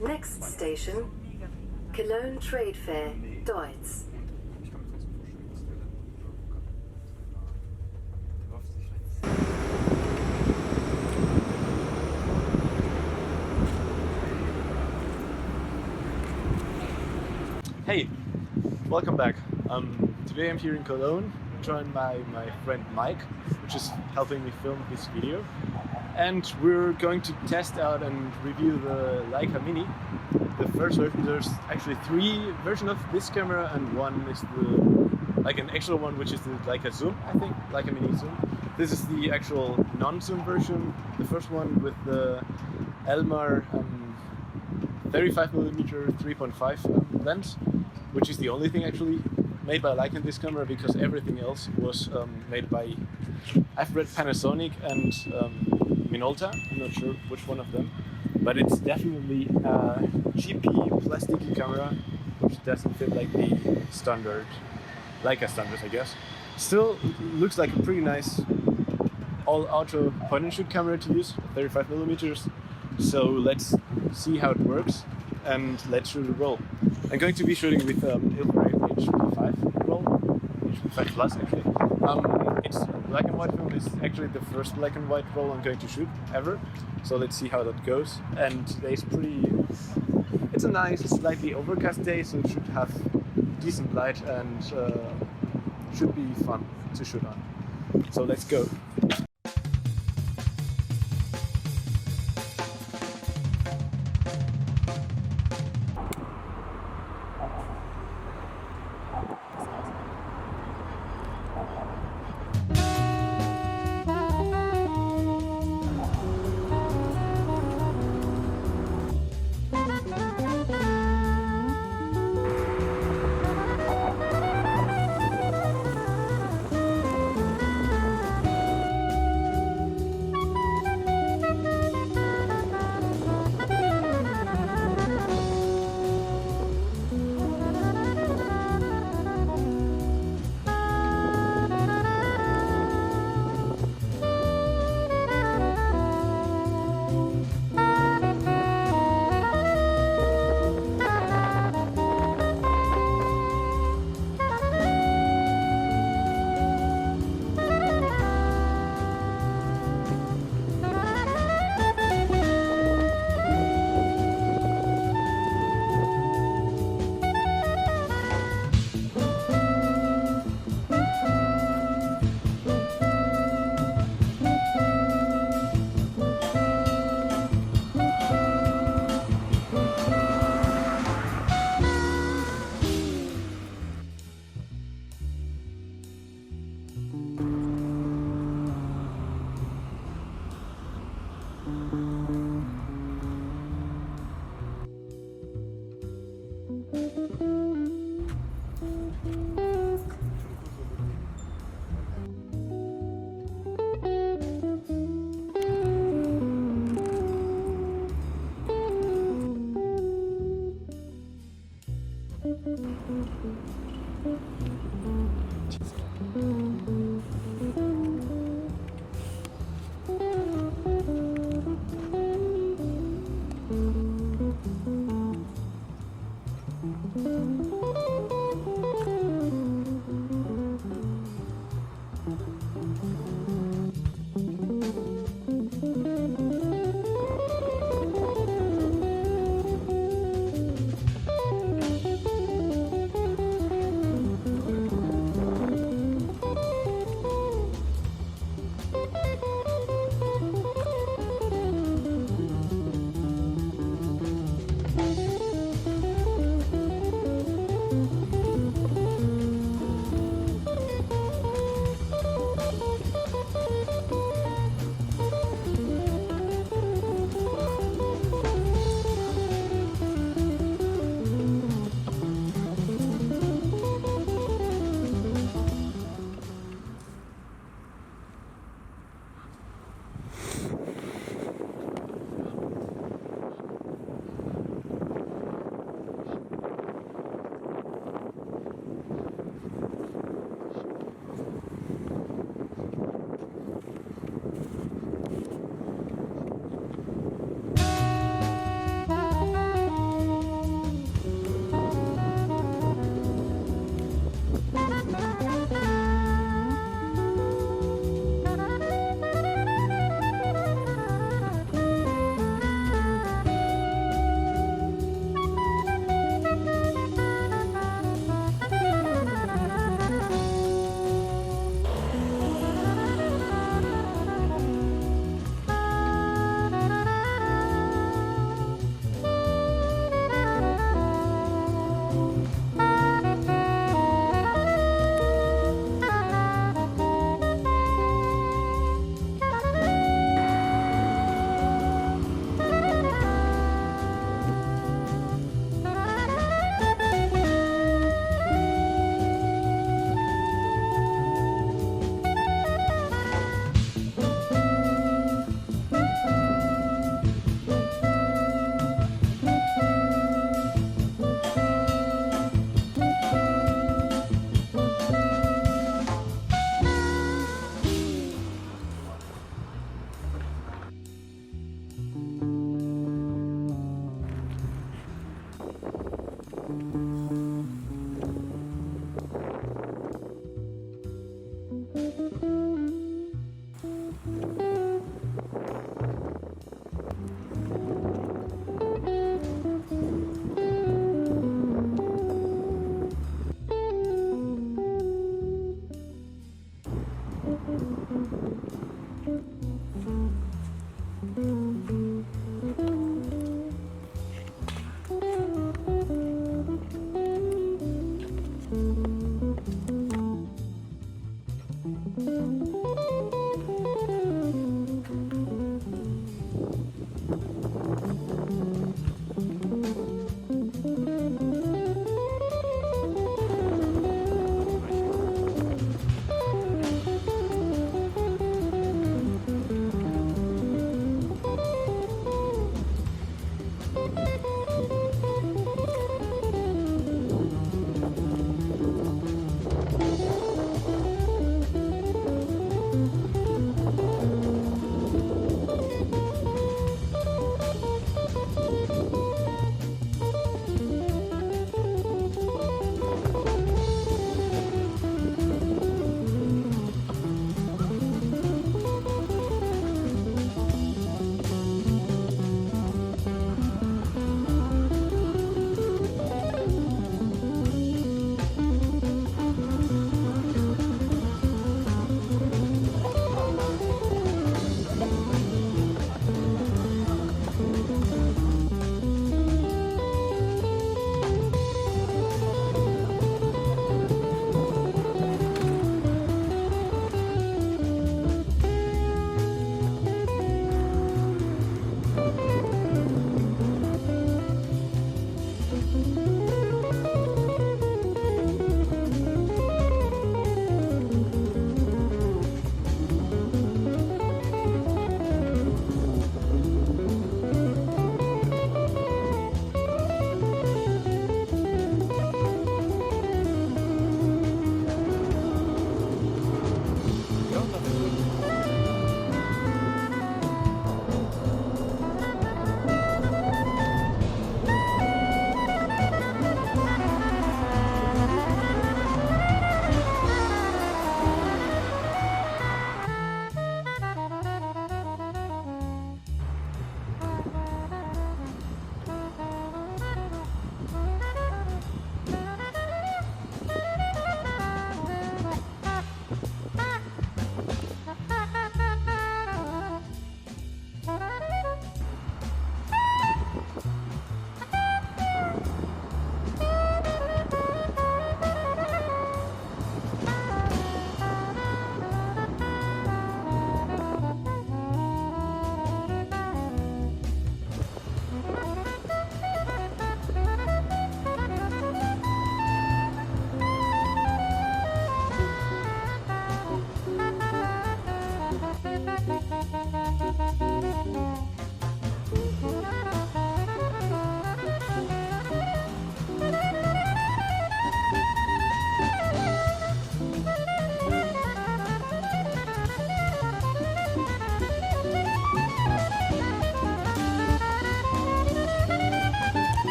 Next station, Cologne Trade Fair, Deutz. Hey, welcome back. Today I'm here in Cologne, joined by my friend Mike, which is helping me film this video. And we're going to test out and review the Leica Mini. The first version, there's actually 3 versions of this camera, and one is an actual one, which is the Leica Zoom, I think, Leica Mini Zoom. This is the actual non-zoom version, the first one with the Elmar 35mm 3.5 lens, which is the only thing actually made by Leica in this camera, because everything else was made by, I've read Panasonic and Minolta. I'm not sure which one of them, but it's definitely a GP plasticky camera, which doesn't fit like the standard Leica standards, I guess. Still looks like a pretty nice all-auto point-and-shoot camera to use, 35mm. So let's see how it works and let's shoot a roll. I'm going to be shooting with Ilford HP5 roll, HP5 Plus actually. It's black and white film. It's actually the first black and white roll I'm going to shoot ever. So let's see how that goes. And today's it's a nice, slightly overcast day, so it should have decent light and should be fun to shoot on. So let's go.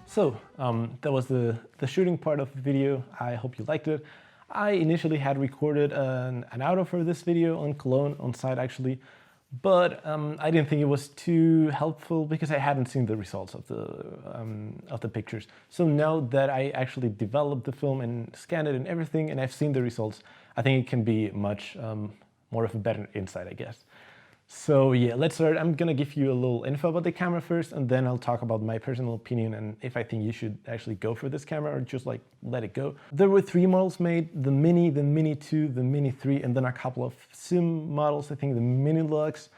So that was the shooting part of the video. I hope you liked it. I initially had recorded an outro for this video on Cologne on site actually, but I didn't think it was too helpful because I hadn't seen the results of the pictures. So now that I actually developed the film and scanned it and everything, and I've seen the results, I think it can be much more of a better insight, I guess. So yeah, let's start. I'm gonna give you a little info about the camera first, and then I'll talk about my personal opinion and if I think you should actually go for this camera or just like let it go. There were 3 models made: the Mini, the Mini 2, the Mini 3, and then a couple of sim models, I think the Mini Lux.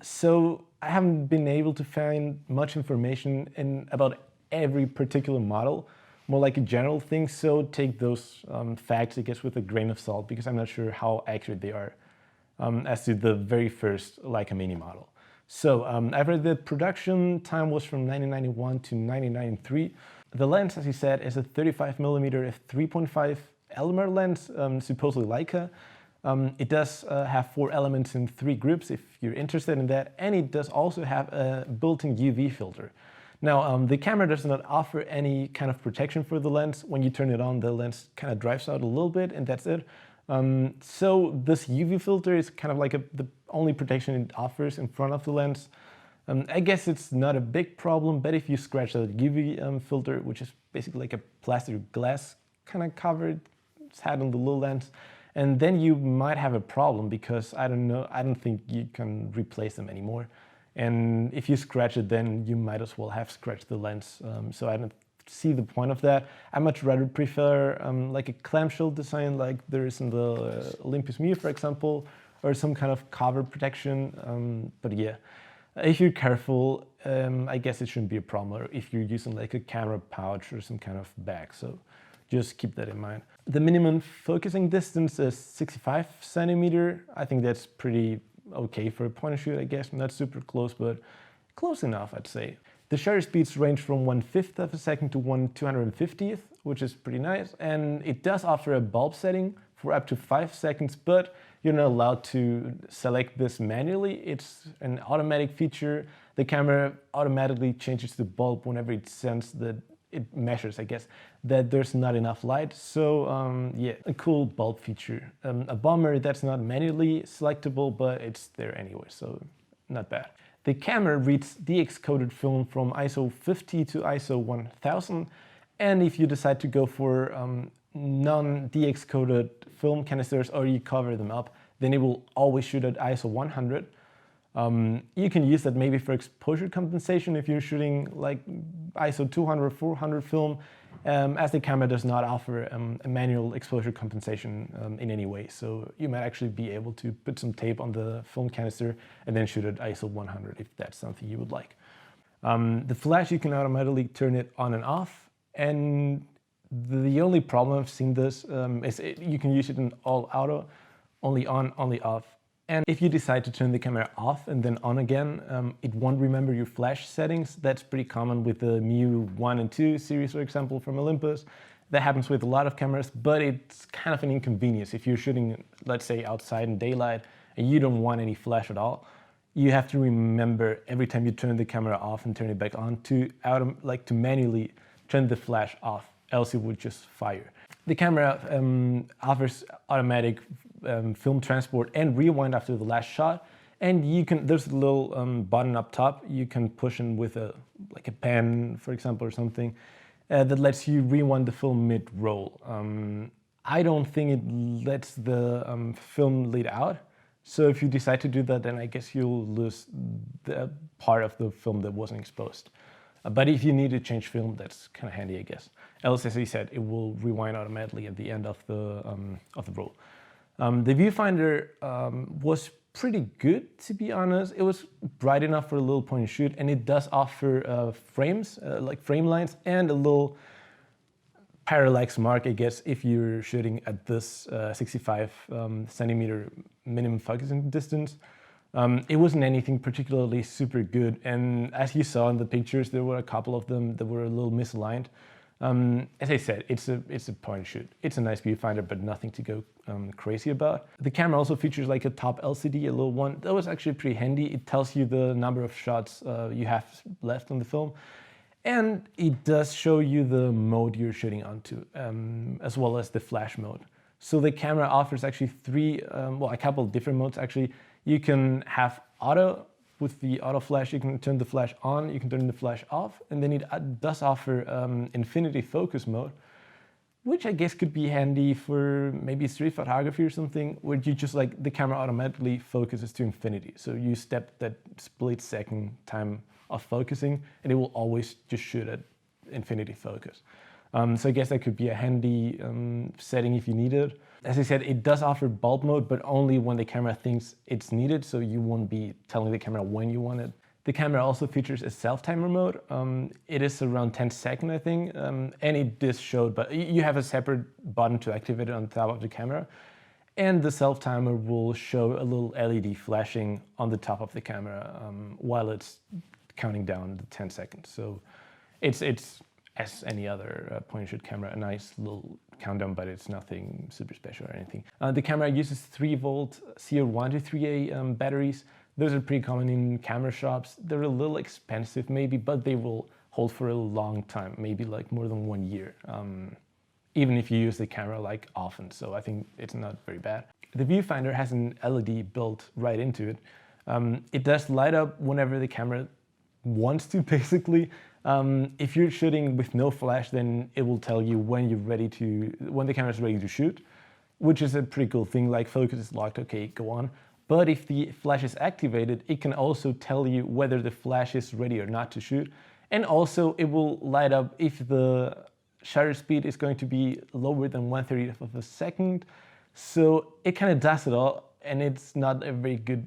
So I haven't been able to find much information about every particular model, more like a general thing. So take those facts, I guess, with a grain of salt, because I'm not sure how accurate they are. as to the very first Leica Mini model. So after the production time was from 1991 to 1993. The lens, as he said, is a 35mm f3.5 Elmer lens, supposedly Leica. It does have 4 elements in 3 groups if you're interested in that, and it does also have a built-in UV filter. Now, the camera does not offer any kind of protection for the lens. When you turn it on, the lens kind of drives out a little bit, and that's it. So this UV filter is kind of like the only protection it offers in front of the lens. I guess it's not a big problem, but if you scratch the UV filter, which is basically like a plastic glass kind of cover it's had on the little lens, and then you might have a problem because I don't think you can replace them anymore. And if you scratch it, then you might as well have scratched the lens. So I don't see the point of that. I much rather prefer like a clamshell design like there is in the Olympus Mio, for example, or some kind of cover protection. But yeah, if you're careful, I guess it shouldn't be a problem, or if you're using like a camera pouch or some kind of bag. So just keep that in mind. The minimum focusing distance is 65 centimeter. I think that's pretty okay for a point and shoot, I guess. Not super close, but close enough, I'd say. The shutter speeds range from 1/5 of a second to 1/250th, which is pretty nice. And it does offer a bulb setting for up to 5 seconds, but you're not allowed to select this manually. It's an automatic feature. The camera automatically changes the bulb whenever it senses that it measures, I guess, that there's not enough light. So yeah, a cool bulb feature. A bummer that's not manually selectable, but it's there anyway, so not bad. The camera reads DX-coded film from ISO 50 to ISO 1000, and if you decide to go for non-DX-coded film canisters or you cover them up, then it will always shoot at ISO 100. You can use that maybe for exposure compensation if you're shooting like ISO 200 or 400 film, as the camera does not offer a manual exposure compensation in any way. So you might actually be able to put some tape on the film canister and then shoot at ISO 100 if that's something you would like. The flash, you can automatically turn it on and off, and the only problem I've seen this is you can use it in all auto, only on, only off. And if you decide to turn the camera off and then on again, it won't remember your flash settings. That's pretty common with the Mio 1 and 2 series, for example, from Olympus. That happens with a lot of cameras, but it's kind of an inconvenience. If you're shooting, let's say, outside in daylight and you don't want any flash at all, you have to remember every time you turn the camera off and turn it back on to manually turn the flash off, else it would just fire. The camera offers automatic film transport and rewind after the last shot, and there's a little button up top you can push in with a pen, for example, or something that lets you rewind the film mid-roll. I don't think it lets the film lead out, so if you decide to do that, then I guess you'll lose the part of the film that wasn't exposed. But if you need to change film, that's kind of handy, I guess. Else, as he said, it will rewind automatically at the end of the roll. The viewfinder was pretty good, to be honest. It was bright enough for a little point and shoot, and it does offer frames, like frame lines, and a little parallax mark, I guess, if you're shooting at this 65 centimeter minimum focusing distance. It wasn't anything particularly super good, and as you saw in the pictures, there were a couple of them that were a little misaligned. As I said, it's a point and shoot. It's a nice viewfinder, but nothing to go crazy about. The camera also features like a top LCD, a little one. That was actually pretty handy. It tells you the number of shots you have left on the film. And it does show you the mode you're shooting onto, as well as the flash mode. So the camera offers actually a couple of different modes actually. You can have auto. With the auto flash, you can turn the flash on, you can turn the flash off, and then it does offer infinity focus mode, which I guess could be handy for maybe street photography or something, where you just the camera automatically focuses to infinity. So you step that split second time of focusing, and it will always just shoot at infinity focus. So I guess that could be a handy setting if you need it. As I said, it does offer bulb mode, but only when the camera thinks it's needed, so you won't be telling the camera when you want it. The camera also features a self-timer mode. It is around 10 seconds, I think, and it is showed, but you have a separate button to activate it on top of the camera. And the self timer will show a little LED flashing on the top of the camera while it's counting down the 10 seconds. So it's as any other point and shoot camera, a nice little countdown, but it's nothing super special or anything. The camera uses 3-volt CR123A batteries. Those are pretty common in camera shops. They're a little expensive maybe, but they will hold for a long time, maybe like more than 1 year, even if you use the camera like often. So I think it's not very bad. The viewfinder has an LED built right into it. It does light up whenever the camera wants to, basically. If you're shooting with no flash, then it will tell you when the camera is ready to shoot, which is a pretty cool thing. Like, focus is locked, okay, go on. But if the flash is activated, it can also tell you whether the flash is ready or not to shoot. And also it will light up if the shutter speed is going to be lower than 1/30th of a second. So it kind of does it all, and it's not a very good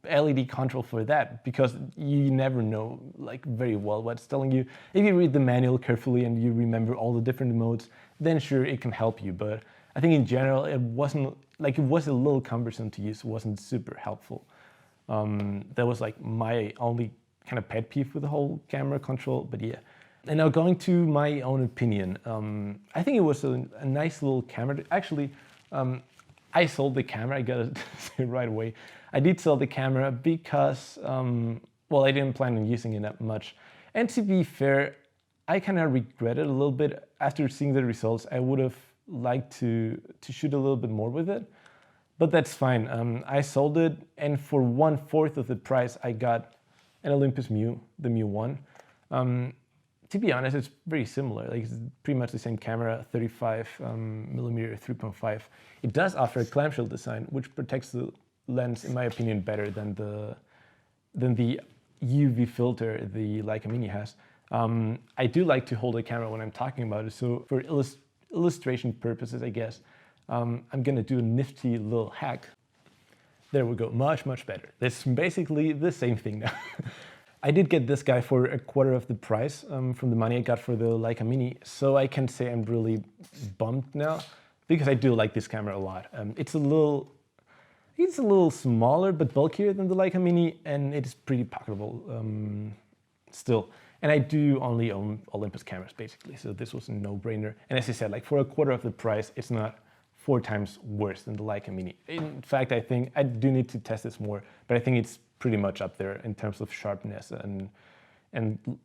LED control for that, because you never know like very well what it's telling you. If you read the manual carefully and you remember all the different modes, then sure, it can help you. But I think in general, it was a little cumbersome to use. It wasn't super helpful. That was like my only kind of pet peeve with the whole camera control, but yeah. And now going to my own opinion, I think it was a nice little camera. Actually, I sold the camera, I gotta say right away. I did sell the camera because, well, I didn't plan on using it that much. And to be fair, I kind of regret it a little bit. After seeing the results, I would have liked to shoot a little bit more with it, but that's fine. I sold it, and for 1/4 of the price, I got an Olympus Mu, the Mu 1. To be honest, it's very similar. Like, it's pretty much the same camera, 35mm 3.5. It does offer a clamshell design, which protects the lens, in my opinion, better than the UV filter the Leica Mini has. I do like to hold a camera when I'm talking about it, so for illustration purposes, I guess, I'm gonna do a nifty little hack. There we go, much better. It's basically the same thing now. I did get this guy for 1/4 of the price from the money I got for the Leica Mini, so I can say I'm really bummed now, because I do like this camera a lot. It's a little smaller but bulkier than the Leica Mini, and it's pretty pocketable still. And I do only own Olympus cameras, basically, so this was a no-brainer. And as I said, like, for 1/4 of the price, it's not 4 times worse than the Leica Mini. In fact, I think I do need to test this more, but I think it's pretty much up there in terms of sharpness and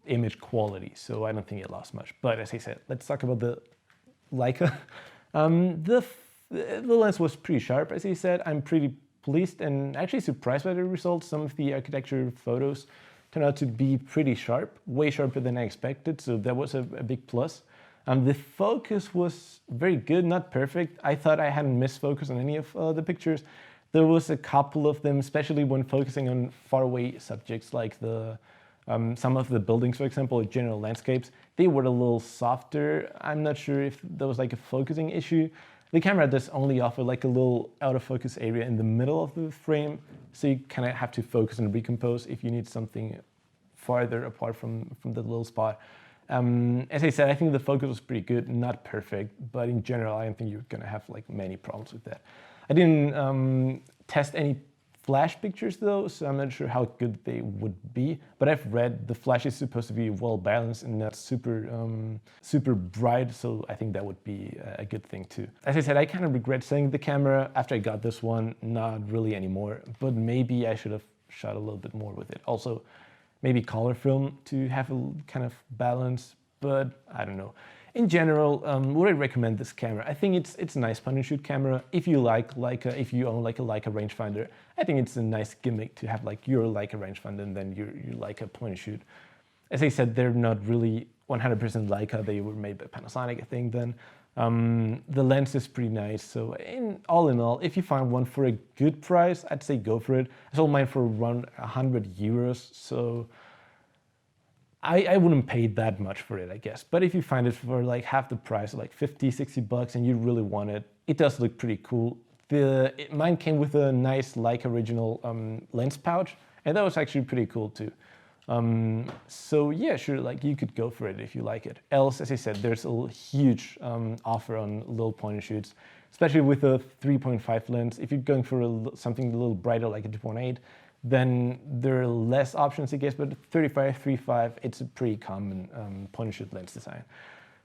image quality, so I don't think it lost much. But as I said, let's talk about the Leica. The lens was pretty sharp, as I said. I'm pretty pleased and actually surprised by the results. Some of the architecture photos turned out to be pretty sharp, way sharper than I expected, so that was a big plus. The focus was very good, not perfect. I thought I hadn't missed focus on any of the pictures. There was a couple of them, especially when focusing on faraway subjects like some of the buildings, for example, or general landscapes. They were a little softer. I'm not sure if there was like a focusing issue. The camera does only offer like a little out of focus area in the middle of the frame, so you kind of have to focus and recompose if you need something farther apart from the little spot. As I said, I think the focus was pretty good, not perfect, but in general, I don't think you're gonna have like many problems with that. I didn't test any flash pictures though, so I'm not sure how good they would be, but I've read the flash is supposed to be well balanced and not super bright, so I think that would be a good thing too. As I said, I kind of regret selling the camera after I got this one, not really anymore, but maybe I should have shot a little bit more with it. Also, maybe color film to have a kind of balance, but I don't know. In general, would I recommend this camera? I think it's a nice point and shoot camera. If you like Leica, if you own like a Leica rangefinder, I think it's a nice gimmick to have like your Leica rangefinder and then your Leica point and shoot. As I said, they're not really 100% Leica. They were made by Panasonic, I think then. The lens is pretty nice. So in all, if you find one for a good price, I'd say go for it. I sold mine for around 100 euros. So I wouldn't pay that much for it, I guess. But if you find it for like half the price, like 50, 60 bucks, and you really want it, it does look pretty cool. Mine came with a nice Leica original lens pouch, and that was actually pretty cool too. So yeah, sure, like you could go for it if you like it. Else, as I said, there's a huge offer on little point and shoots. especially with a 3.5 lens. If you're going for something a little brighter like a 2.8, then there are less options, I guess, but 35-35, it's a pretty common point and shoot lens design.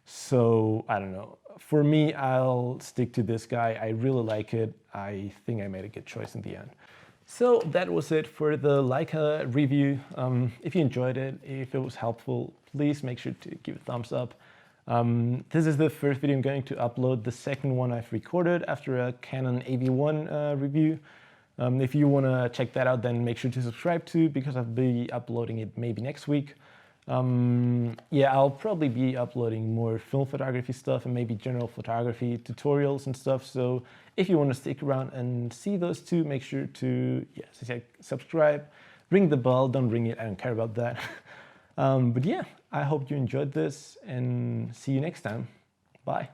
So I don't know. For me, I'll stick to this guy. I really like it. I think I made a good choice in the end. So that was it for the Leica review. If you enjoyed it, if it was helpful, please make sure to give it a thumbs up. This is the first video I'm going to upload. The second one I've recorded after a Canon AV1 review. If you want to check that out, then make sure to subscribe too, because I'll be uploading it maybe next week. Yeah, I'll probably be uploading more film photography stuff and maybe general photography tutorials and stuff. So if you want to stick around and see those two, make sure to, yeah, as I said, subscribe, ring the bell. Don't ring it, I don't care about that. But yeah, I hope you enjoyed this and see you next time. Bye.